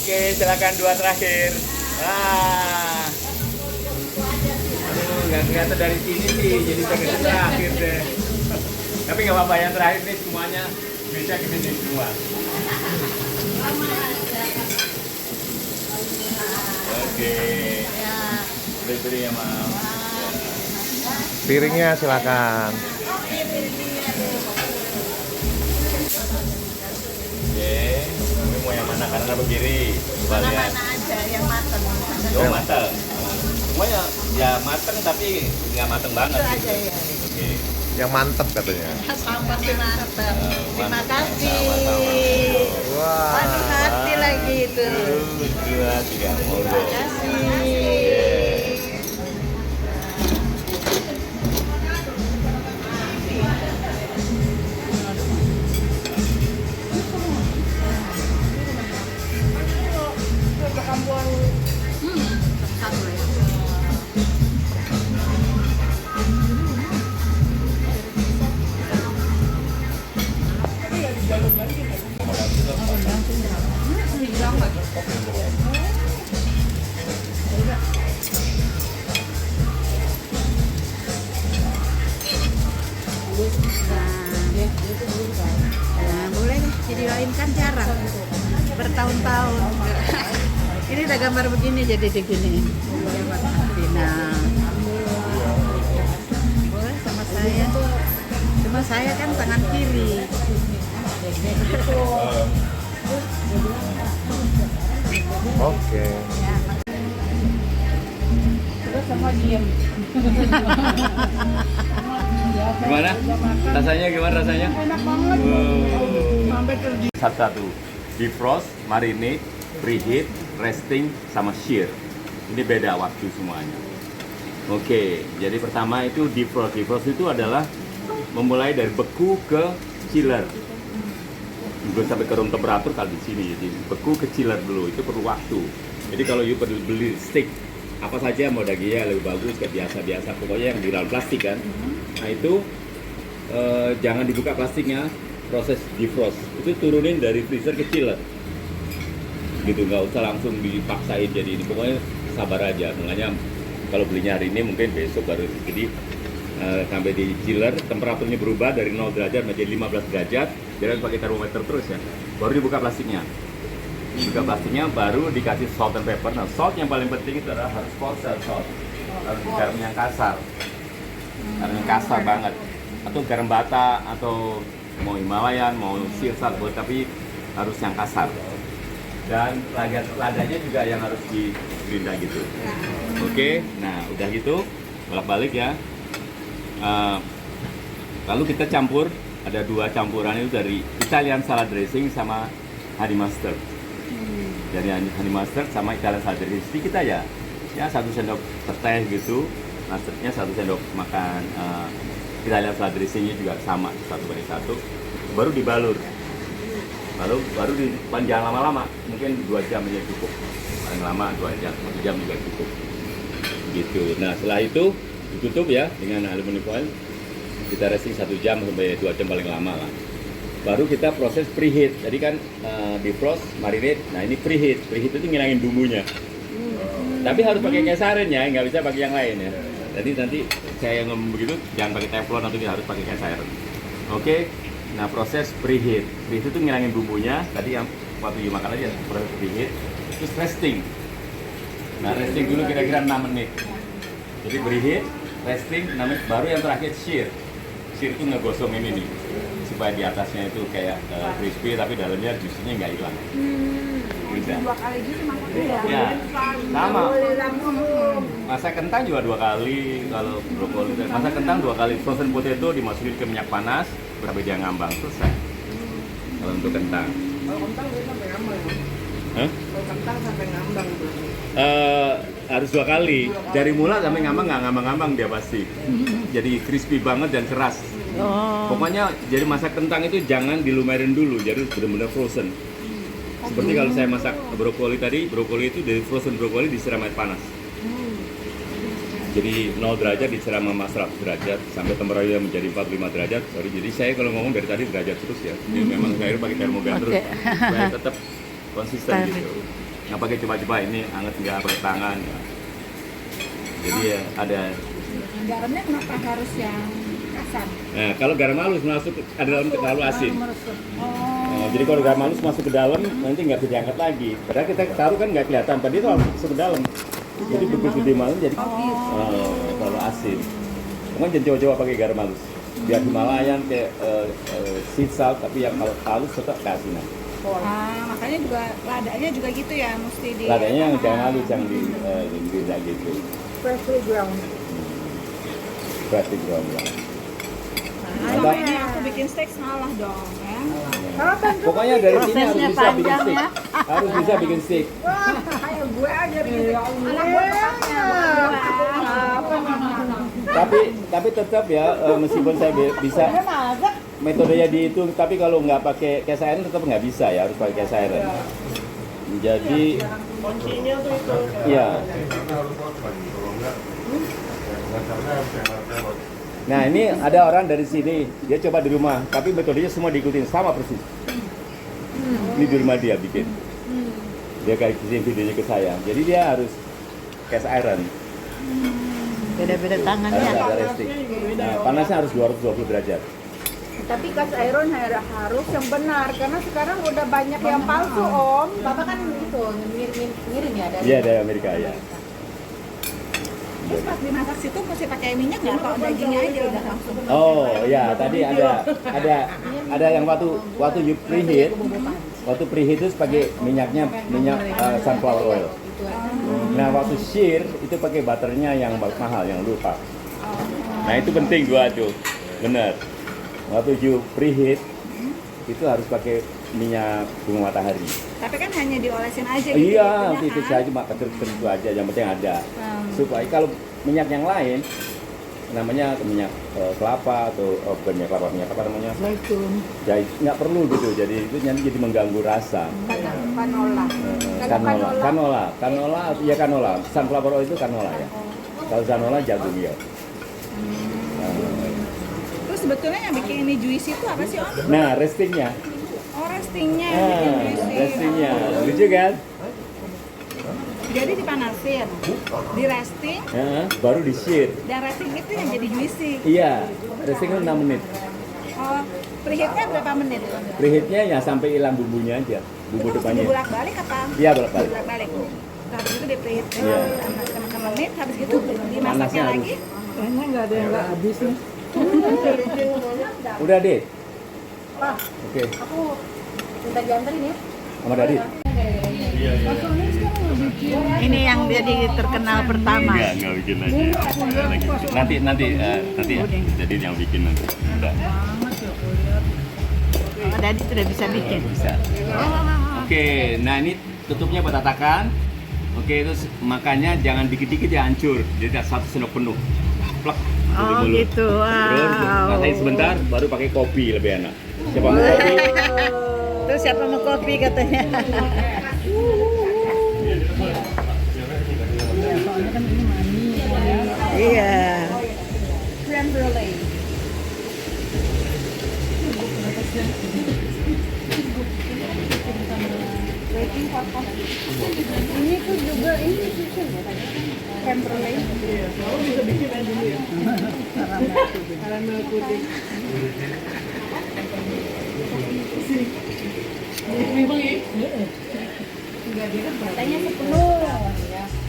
Oke, silakan dua terakhir. Ah. Aduh, nggak kelihatan dari sini sih, jadi saya terakhir deh. Tapi nggak apa-apa, yang terakhir nih semuanya bisa ke sini semua. Oke. Beri ya, Mam. Piringnya silakan. Oke. Ini mau yang mana, kanan apa kiri? Coba lihat. Mana aja yang matang. Oh, mateng. Semuanya ya mateng tapi nggak mateng banget. Itu aja ya. Oke. Yang mantep katanya. Sama si mantap. Terima kasih. Sama-sama. Wah. Aduh hati lagi itu. 1, 2, 3, monggo. Terima kasih. Satu ya. Nah, boleh nih, jadi lain kan jarang bertahun-tahun. Ini udah gambar begini jadi begini. Nah, boleh sama saya. Cuma saya kan tangan kiri. Oke. Ya, terus sama diem. Gimana? Rasanya gimana rasanya? Enak banget. Wow. Sampai terdi. Satu-satu. Defrost, marinate, preheat, resting, sama shear. Ini beda waktu semuanya. Oke, jadi pertama itu defrost. Defrost itu adalah memulai dari beku ke chiller. Belum sampai ke room temperatur kalau di sini. Jadi beku ke chiller dulu, itu perlu waktu. Jadi kalau you perlu beli steak apa saja mau dagingnya lebih bagus kayak biasa-biasa, pokoknya yang di dalam plastik kan. Nah itu jangan dibuka plastiknya, proses defrost itu turunin dari freezer ke chiller gitu, nggak usah langsung dipaksain jadi ini, pokoknya sabar aja. Makanya kalau belinya hari ini mungkin besok baru, jadi sampai di chiller temperaturnya berubah dari 0 derajat menjadi 15 derajat, jangan pakai termometer terus ya, baru dibuka plastiknya. Buka plastiknya baru dikasih salt and pepper. Nah salt yang paling penting itu adalah harus kosher salt, harus garam yang kasar, garam yang kasar banget, atau garam bata atau mau Himalayan mau sea salt boleh, tapi harus yang kasar. Dan ladanya juga yang harus digerinda gitu. Oke, nah udah gitu bolak-balik ya. Lalu kita campur, ada 2 campuran itu dari Italian salad dressing sama honey mustard. Dari honey mustard sama Italian salad dressing sedikit aja, ya 1 sendok teh gitu. Mustardnya 1 sendok makan. Italian salad dressingnya juga sama 1/1. Baru dibalur. Lalu baru dipanjang lama-lama, mungkin 2 jam aja cukup. Paling lama 2 jam, 1 jam juga cukup. Gitu. Nah setelah itu ditutup ya dengan aluminium foil. Kita resting 1 jam sampai 2 jam paling lama lah. Baru kita proses preheat. Tadi kan defrost, marinate. Nah ini preheat. Preheat itu ngilangin bumbunya. Tapi harus pakai kesarin ya, nggak bisa pakai yang lain ya. Jadi nanti saya ngomong begitu, jangan pakai teflon, nanti harus pakai kesarin. Oke. Nah proses preheat. Preheat itu ngilangin bumbunya. Tadi yang waktu makan aja proses preheat. Terus resting. Nah resting dulu kira-kira 6 menit. Jadi preheat, resting 6 menit. Baru yang terakhir shear. Shear itu ngegosong ini nih, supaya di atasnya itu kayak crispy tapi dalamnya juice-nya nggak hilang. Udah. 2 kali gitu maksudnya Ya, sama. Masak kentang juga 2 kali kalau brokoli. Masak kentang 2 kali. Frozen potato dimasukin ke minyak panas, sampai dia ngambang, selesai. Kalau untuk kentang. Kalau kentang dia sampai ngambang. Hah? Kalau kentang sampai ngambang tuh. Harus 2 kali. Dari mula sampai ngambang nggak ngambang-ngambang dia pasti. Jadi crispy banget dan keras. Pokoknya jadi masak kentang itu jangan dilumerin dulu, jadi benar-benar frozen. Seperti kalau saya masak brokoli tadi, brokoli itu dari frozen brokoli disiram air panas. Jadi 0 derajat disiram sama 100 derajat sampai temperaturnya menjadi 45 derajat. Sorry, jadi saya kalau ngomong dari tadi derajat terus ya. Jadi memang saya pakai termogan terus supaya tetap konsisten Tarik. gitu. Nggak pakai coba-coba ini anget nggak pakai tangan. Jadi ya ada. Garamnya kenapa harus yang kasar? Nah, kalau garam halus masuk ada dalam terlalu asin. Oh, Nah, jadi kalau garam halus masuk ke dalam nanti nggak bisa diangkat lagi. Padahal kita taruh kan nggak kelihatan. Tadi itu masuk ke dalam. Jadi begitu dimakan jadi terlalu asin. Cuma jangan coba-coba pakai garam halus. Biar Himalayan kayak sea salt, tapi yang kalau halus tetap keasinan. makanya juga ladanya juga gitu ya, mesti di. Ladanya yang jangan halus, yang di gitu. Freshly ground. Berarti ground lah. Kalau ini aku bikin steak salah dong ya. Pokoknya dari sini harus Prosesnya bisa bikin panjang steak. ya. Harus bisa bikin steak. Kayak gue aja bikin. Anak gue tempatnya. Tapi tetap ya meskipun saya bisa metodenya dihitung, tapi kalau nggak pakai cast iron tetap nggak bisa ya, harus pakai cast iron. Jadi Kuncinya tuh itu. ya. Nah ini ada orang dari sini, dia coba di rumah, tapi metodenya semua diikutin sama persis. Ini di rumah dia bikin. Dia kayak kirim videonya ke saya. Jadi dia harus cast iron. Beda-beda tangannya. Harus ada resting. Nah, panasnya harus 220 derajat. Tapi cast iron harus yang benar karena sekarang udah banyak yang palsu om. Bapak kan itu ngirim ya dari Iya dari Amerika ya. Terus pas dimasak situ mesti pakai minyak nggak atau dagingnya aja udah langsung. Oh ya tadi ada yang waktu you preheat, waktu preheat itu pakai minyak sunflower oil. Nah waktu sear itu pakai butternya yang mahal, yang lupa. Nah itu penting gua tuh, bener. Waktu you preheat itu harus pakai minyak bunga matahari. Tapi kan hanya diolesin aja gitu. Iya, itunya itu kan. saya cuma keter itu aja, yang penting ada. Supaya kalau minyak yang lain, namanya minyak kelapa atau bukan minyak kelapa, minyak apa namanya? Zaitun. Nggak perlu gitu, jadi itu nanti jadi mengganggu rasa. Canola. Canola. Sunflower oil itu canola ya. Kalau canola jagung ya. Terus sebetulnya yang bikin ini juicy itu apa sih om? Nah, restingnya. Oh restingnya yang bikin juicy. Restingnya, lucu kan? Jadi dipanasin, di resting, Baru di sear. dan resting itu yang jadi juicy. Iya, restingnya 6 menit. Oh, preheatnya berapa menit? Preheatnya ya sampai hilang bumbunya aja, bumbu Itu mesti depannya. dibolak-balik apa? Iya, bolak-balik. Bolak-balik. Habis itu di preheat Iya. sama menit, habis itu dimasaknya Panasnya harus. lagi. Kayaknya nggak ada yang nggak habis nih. Udah deh. Pak, Oke, aku minta dianterin ya. sama Dadit. Ini yang jadi terkenal pertama. Enggak bikin aja. Nanti ya. Jadi yang bikin nanti. Udah. Oh, Dadi sudah bisa bikin. Bisa. Oke, nah ini tutupnya bertatakan. Oke, terus makannya jangan dikit-dikit ya hancur. Jadi satu sendok penuh. Plek. Oh tutup mulut. gitu. Terus Wow. rasain sebentar, baru pakai kopi lebih enak. Siapa mau kopi? Terus siapa mau kopi katanya? Iya. Creme brulee. Ini tuh juga ini susun ya tadi kan creme brulee. Katanya 10.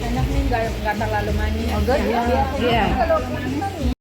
Enak nih, nggak terlalu manis. Enggak ya. Iya. Kalau manis